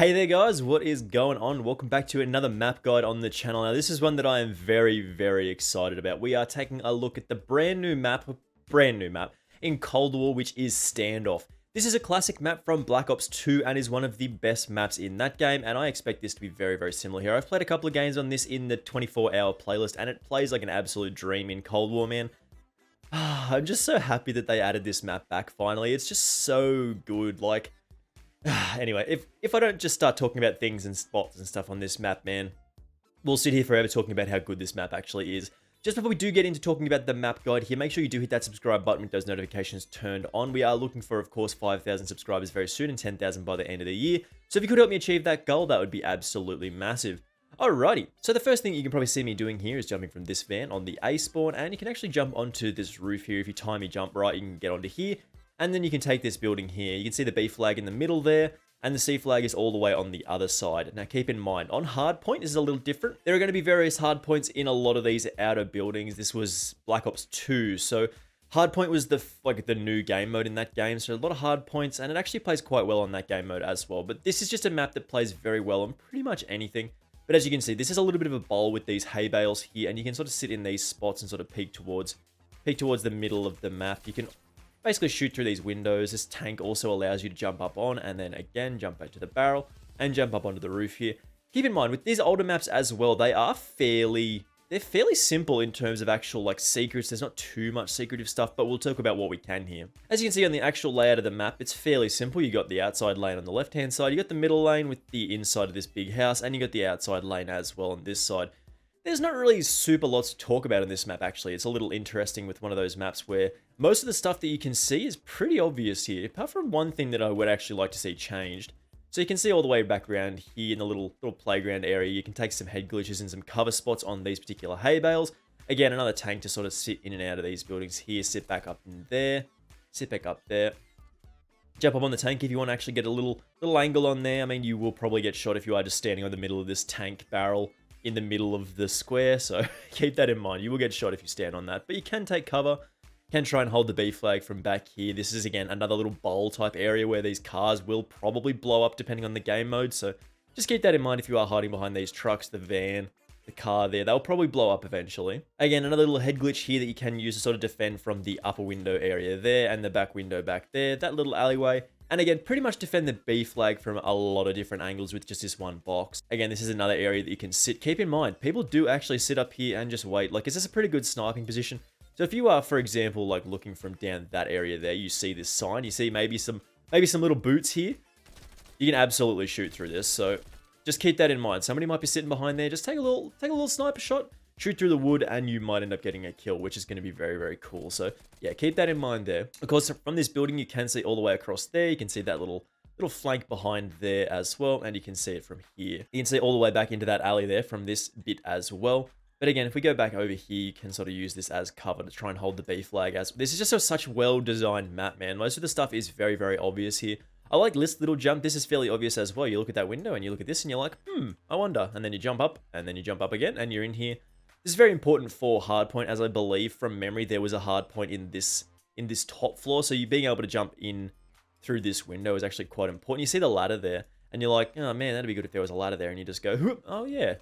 Hey there guys, what is going on? Welcome back to another map guide on the channel. Now this is one that I am very excited about. We are taking a look at the brand new map in Cold War, which is Standoff. This is a classic map from Black Ops 2 and is one of the best maps in that game, and I expect this to be very similar here. I've played a couple of games on this in the 24-hour playlist and it plays like an absolute dream in Cold War, man. I'm just so happy that they added this map back finally. It's just so good. Like, anyway, if I don't just start talking about things and spots and stuff on this map, man, we'll sit here forever talking about how good this map actually is. Just before we do get into talking about the map guide here, make sure you do hit that subscribe button with those notifications turned on. We are looking for, of course, 5,000 subscribers very soon and 10,000 by the end of the year. So if you could help me achieve that goal, that would be absolutely massive. Alrighty, so the first thing you can probably see me doing here is jumping from this van on the A spawn, and you can actually jump onto this roof here. If you time your jump right, you can get onto here. And then you can take this building here. You can see the B flag in the middle there, and the C flag is all the way on the other side. Now keep in mind, on hardpoint, this is a little different. There are going to be various hardpoints in a lot of these outer buildings. This was Black Ops 2, so hardpoint was the new game mode in that game. So a lot of hardpoints, and it actually plays quite well on that game mode as well. But this is just a map that plays very well on pretty much anything. But as you can see, this is a little bit of a bowl with these hay bales here, and you can sort of sit in these spots and sort of peek towards the middle of the map. You can basically shoot through these windows. This tank also allows you to jump up on and then again jump back to the barrel and jump up onto the roof here. Keep in mind with these older maps as well, they're fairly simple in terms of actual like secrets. There's not too much secretive stuff, but we'll talk about what we can here. As you can see on the actual layout of the map, it's fairly simple. You got the outside lane on the left hand side, you got the middle lane with the inside of this big house, and you got the outside lane as well on this side. There's not really super lots to talk about on this map, actually. It's a little interesting with one of those maps where most of the stuff that you can see is pretty obvious here, apart from one thing that I would actually like to see changed. So you can see all the way back around here in the little playground area, you can take some head glitches and some cover spots on these particular hay bales. Again, another tank to sort of sit in and out of these buildings here, sit back up in there, sit back up there. Jump up on the tank if you want to actually get a little angle on there. I mean, you will probably get shot if you are just standing on the middle of this tank barrel in the middle of the square, so keep that in mind. You will get shot if you stand on that, but you can take cover, can try and hold the B flag from back here. This is, again, another little bowl type area where these cars will probably blow up depending on the game mode, so just keep that in mind if you are hiding behind these trucks, the van, the car there. They'll probably blow up eventually. Again, another little head glitch here that you can use to sort of defend from the upper window area there and the back window back there, that little alleyway. And again, pretty much defend the B flag from a lot of different angles with just this one box. Again, this is another area that you can sit. Keep in mind, people do actually sit up here and just wait. Like, is this a pretty good sniping position? So if you are, for example, like looking from down that area there, you see this sign, you see maybe some little boots here. You can absolutely shoot through this. So just keep that in mind. Somebody might be sitting behind there. Just take a little sniper shot, shoot through the wood, and you might end up getting a kill, which is going to be very cool. So yeah, keep that in mind there. Of course, from this building, you can see all the way across there. You can see that little flank behind there as well, and you can see it from here. You can see all the way back into that alley there from this bit as well. But again, if we go back over here, you can sort of use this as cover to try and hold the B flag. As this is just such well-designed map, man. Most of the stuff is very obvious here. I like this little jump. This is fairly obvious as well. You look at that window and you look at this and you're like, I wonder. And then you jump up and then you jump up again and you're in here. This is very important for hardpoint, as I believe from memory there was a hardpoint in this top floor. So you being able to jump in through this window is actually quite important. You see the ladder there, and you're like, oh man, that'd be good if there was a ladder there. And you just go, whoop, oh yeah,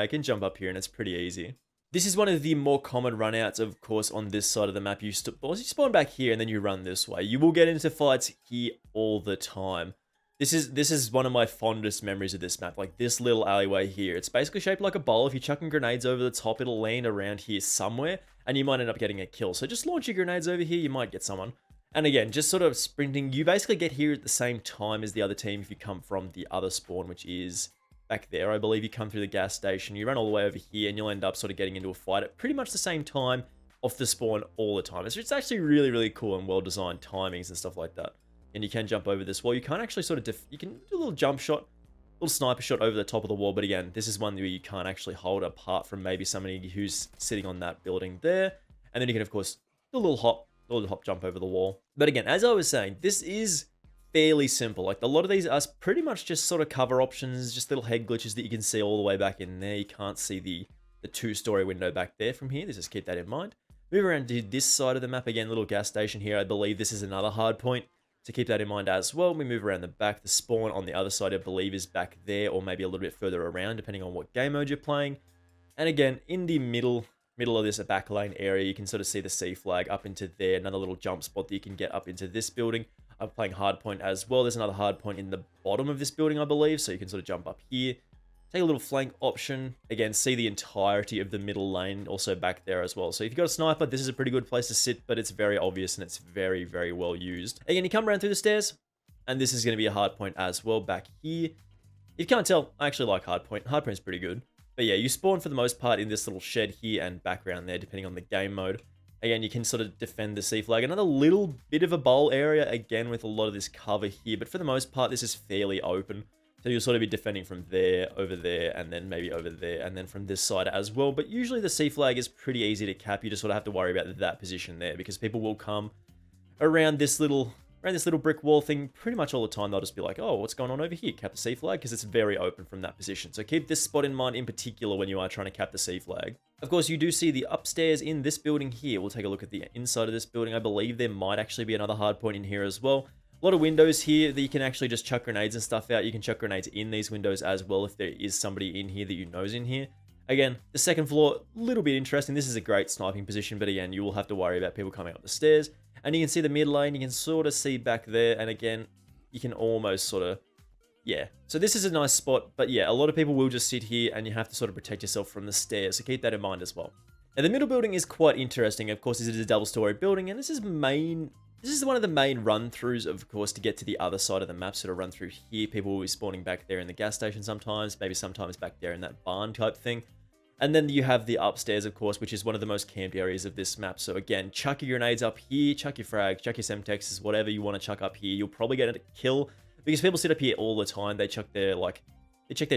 I can jump up here, and it's pretty easy. This is one of the more common runouts, of course, on this side of the map. You spawn back here, and then you run this way. You will get into fights here all the time. This is one of my fondest memories of this map, like this little alleyway here. It's basically shaped like a bowl. If you're chucking grenades over the top, it'll land around here somewhere, and you might end up getting a kill. So just launch your grenades over here, you might get someone. And again, just sort of sprinting. You basically get here at the same time as the other team if you come from the other spawn, which is back there. I believe you come through the gas station, you run all the way over here, and you'll end up sort of getting into a fight at pretty much the same time off the spawn all the time. It's actually really cool and well-designed timings and stuff like that. And you can jump over this wall. You can't actually sort of, you can do a little jump shot, little sniper shot over the top of the wall. But again, this is one where you can't actually hold apart from maybe somebody who's sitting on that building there. And then you can, of course, do a little hop jump over the wall. But again, as I was saying, this is fairly simple. Like a lot of these are pretty much just sort of cover options, just little head glitches that you can see all the way back in there. You can't see the two-story window back there from here. Just keep that in mind. Move around to this side of the map again, little gas station here. I believe this is another hard point. So keep that in mind as well. We move around the back. The spawn on the other side, I believe, is back there or maybe a little bit further around, depending on what game mode you're playing. And again, in the middle of this back lane area, you can sort of see the C flag up into there. Another little jump spot that you can get up into this building. I'm playing hardpoint as well. There's another hardpoint in the bottom of this building, I believe. So you can sort of jump up here. Take a little flank option. Again, see the entirety of the middle lane also back there as well. So if you've got a sniper, this is a pretty good place to sit, but it's very obvious and it's very, very well used. Again, you come around through the stairs, and this is going to be a hardpoint as well back here. If you can't tell, I actually like hardpoint. Hardpoint's pretty good. But yeah, you spawn for the most part in this little shed here and background there, depending on the game mode. Again, you can sort of defend the C flag. Another little bit of a bowl area, again, with a lot of this cover here. But for the most part, this is fairly open. So you'll sort of be defending from there, over there, and then maybe over there, and then from this side as well. But usually the C flag is pretty easy to cap. You just sort of have to worry about that position there because people will come around this little brick wall thing pretty much all the time. They'll just be like, oh, what's going on over here? Cap the C flag, because it's very open from that position. So keep this spot in mind in particular when you are trying to cap the C flag. Of course, you do see the upstairs in this building here. We'll take a look at the inside of this building. I believe there might actually be another hard point in here as well. A lot of windows here that you can actually just chuck grenades and stuff out. You can chuck grenades in these windows as well if there is somebody in here that you know's in here. Again, the second floor, a little bit interesting. This is a great sniping position, but again, you will have to worry about people coming up the stairs. And you can see the mid lane, you can sort of see back there, and again, you can almost sort of, yeah. So this is a nice spot, but yeah, a lot of people will just sit here, and you have to sort of protect yourself from the stairs, so keep that in mind as well. And the middle building is quite interesting. Of course, this is a double-story building, and this is one of the main run-throughs, of course, to get to the other side of the map, sort of run through here. People will be spawning back there in the gas station sometimes, maybe sometimes back there in that barn type thing. And then you have the upstairs, of course, which is one of the most camped areas of this map. So again, chuck your grenades up here, chuck your frags, chuck your semtexes, whatever you want to chuck up here. You'll probably get a kill because people sit up here all the time. They chuck their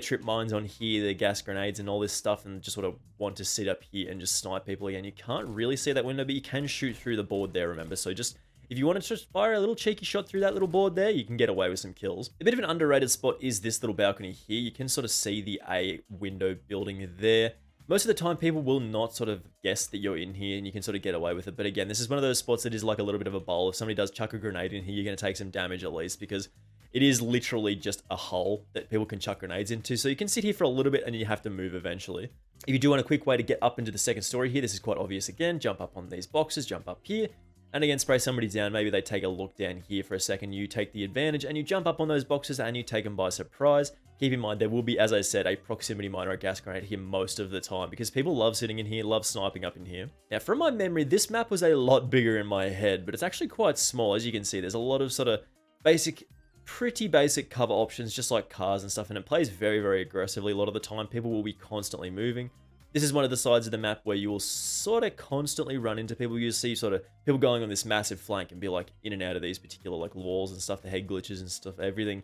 trip mines on here, their gas grenades and all this stuff, and just sort of want to sit up here and just snipe people again. You can't really see that window, but you can shoot through the board there, remember. So just, if you want to just fire a little cheeky shot through that little board there, you can get away with some kills. A bit of an underrated spot is this little balcony here. You can sort of see the A window building there. Most of the time, people will not sort of guess that you're in here, and you can sort of get away with it. But again, this is one of those spots that is like a little bit of a bowl. If somebody does chuck a grenade in here, you're going to take some damage at least, because it is literally just a hole that people can chuck grenades into. So you can sit here for a little bit, and you have to move eventually. If you do want a quick way to get up into the second story here, this is quite obvious again. Jump up on these boxes, jump up here, and again, spray somebody down. Maybe they take a look down here for a second. You take the advantage, and you jump up on those boxes, and you take them by surprise. Keep in mind, there will be, as I said, a proximity mine or a gas grenade here most of the time because people love sitting in here, love sniping up in here. Now, from my memory, this map was a lot bigger in my head, but it's actually quite small. As you can see, there's a lot of sort of pretty basic cover options, just like cars and stuff, and it plays very, very aggressively. A lot of the time, people will be constantly moving. This is one of the sides of the map where you will sort of constantly run into people. You see sort of people going on this massive flank and be like in and out of these particular like walls and stuff, the head glitches and stuff, everything's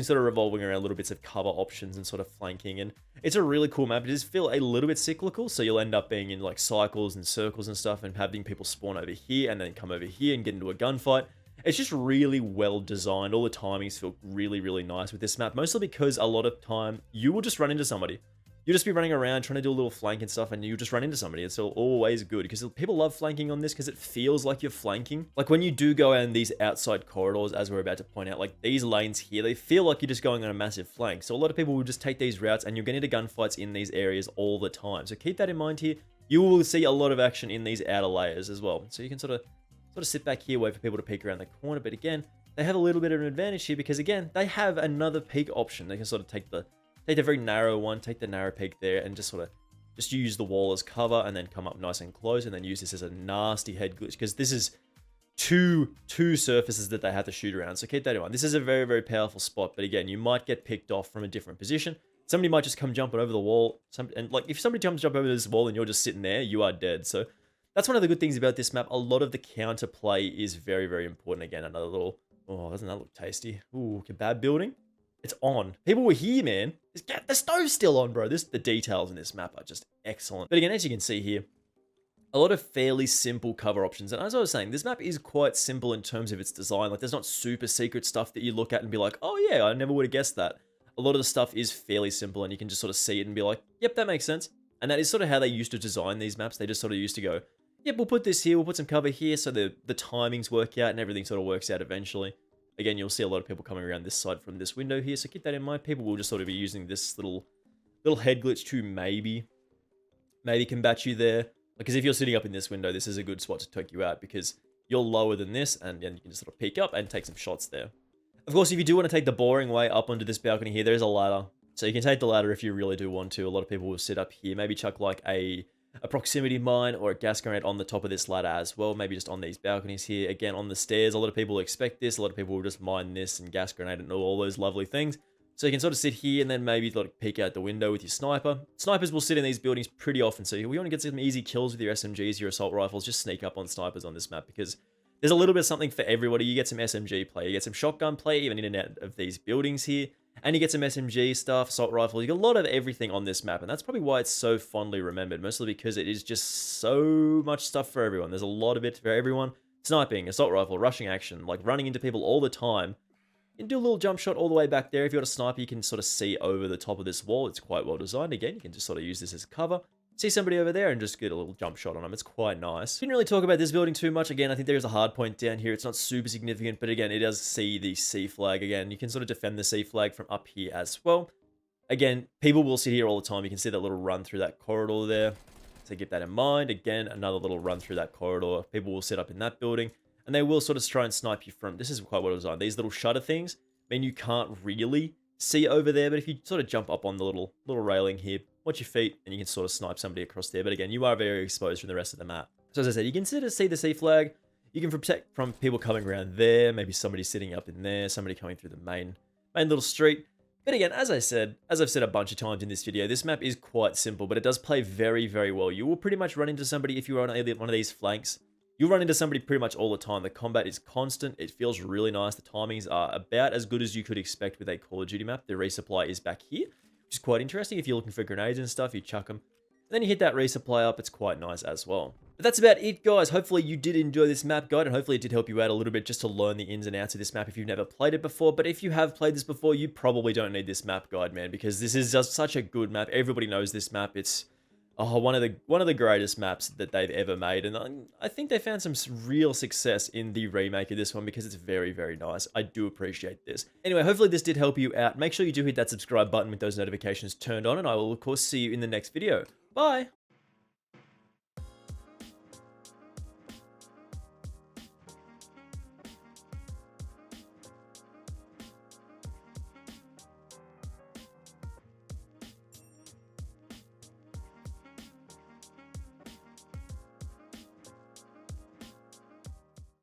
sort of revolving around little bits of cover options and sort of flanking. And it's a really cool map. It does feel a little bit cyclical, so you'll end up being in like cycles and circles and stuff and having people spawn over here and then come over here and get into a gunfight. It's just really well designed. All the timings feel really, really nice with this map, mostly because a lot of time you will just run into somebody. You'll just be running around trying to do a little flank and stuff, and you just run into somebody. It's always good because people love flanking on this because it feels like you're flanking. Like when you do go in these outside corridors, as we're about to point out, like these lanes here, they feel like you're just going on a massive flank. So a lot of people will just take these routes, and you're getting into gunfights in these areas all the time. So keep that in mind here. You will see a lot of action in these outer layers as well. So you can sort of sit back here, wait for people to peek around the corner. But again, they have a little bit of an advantage here because again, they have another peek option. They can sort of take the very narrow one, take the narrow peak there, and just use the wall as cover, and then come up nice and close, and then use this as a nasty head glitch, because this is two surfaces that they have to shoot around. So keep that in mind. This is a very, very powerful spot, but again, you might get picked off from a different position. Somebody might just come jumping over the wall, and like if somebody jump over this wall and you're just sitting there, you are dead. So that's one of the good things about this map. A lot of the counter play is very, very important. Again, another little, oh, doesn't that look tasty? Ooh, kebab building. It's on. People were here, man. The stove's still on, bro. The details in this map are just excellent. But again, as you can see here, a lot of fairly simple cover options. And as I was saying, this map is quite simple in terms of its design. Like, there's not super secret stuff that you look at and be like, oh yeah, I never would have guessed that. A lot of the stuff is fairly simple, and you can just sort of see it and be like, yep, that makes sense. And that is sort of how they used to design these maps. They just sort of used to go, yep, we'll put this here, we'll put some cover here, so the timings work out and everything sort of works out eventually. Again, you'll see a lot of people coming around this side from this window here, so keep that in mind. People will just sort of be using this little head glitch to maybe combat you there. Because if you're sitting up in this window, this is a good spot to take you out because you're lower than this, and then you can just sort of peek up and take some shots there. Of course, if you do want to take the boring way up onto this balcony here, there's a ladder. So you can take the ladder if you really do want to. A lot of people will sit up here, maybe chuck like a proximity mine or a gas grenade on the top of this ladder as well. Maybe just on these balconies here. Again, on the stairs, a lot of people expect this. A lot of people will just mine this and gas grenade and all those lovely things. So you can sort of sit here and then maybe like peek out the window with your sniper. Snipers will sit in these buildings pretty often, so we want to get some easy kills with your SMGs, your assault rifles. Just sneak up on snipers on this map because there's a little bit of something for everybody. You get some SMG play, you get some shotgun play, even in and out of these buildings here. And you get some SMG stuff, assault rifles. You get a lot of everything on this map, and that's probably why it's so fondly remembered, mostly because it is just so much stuff for everyone. There's a lot of it for everyone. Sniping, assault rifle, rushing action, like running into people all the time. You can do a little jump shot all the way back there. If you've got a sniper, you can sort of see over the top of this wall. It's quite well designed. Again, you can just sort of use this as cover. See somebody over there and just get a little jump shot on them. It's quite nice. Didn't really talk about this building too much. Again, I think there's a hard point down here. It's not super significant, but again, it does see the C flag. Again, you can sort of defend the C flag from up here as well. Again, people will sit here all the time. You can see that little run through that corridor there. So keep that in mind. Again, another little run through that corridor. People will sit up in that building, and they will sort of try and snipe you from... This is quite well designed. These little shutter things mean you can't really see over there, but if you sort of jump up on the little railing here, watch your feet, and you can sort of snipe somebody across there. But again, you are very exposed from the rest of the map. So as I said, you can sort of see the C flag. You can protect from people coming around there, maybe somebody sitting up in there, somebody coming through the main little street. But again, as I've said a bunch of times in this video, this map is quite simple, but it does play very, very well. You will pretty much run into somebody if you're on one of these flanks. You'll run into somebody pretty much all the time. The combat is constant. It feels really nice. The timings are about as good as you could expect with a Call of Duty map. The resupply is back here, which is quite interesting. If you're looking for grenades and stuff, you chuck them. And then you hit that resupply up. It's quite nice as well. But that's about it, guys. Hopefully you did enjoy this map guide, and hopefully it did help you out a little bit just to learn the ins and outs of this map if you've never played it before. But if you have played this before, you probably don't need this map guide, man, because this is just such a good map. Everybody knows this map. It's one of the greatest maps that they've ever made, and I think they found some real success in the remake of this one because it's very, very nice. I do appreciate this. Anyway, hopefully this did help you out. Make sure you do hit that subscribe button with those notifications turned on, and I will of course see you in the next video. Bye!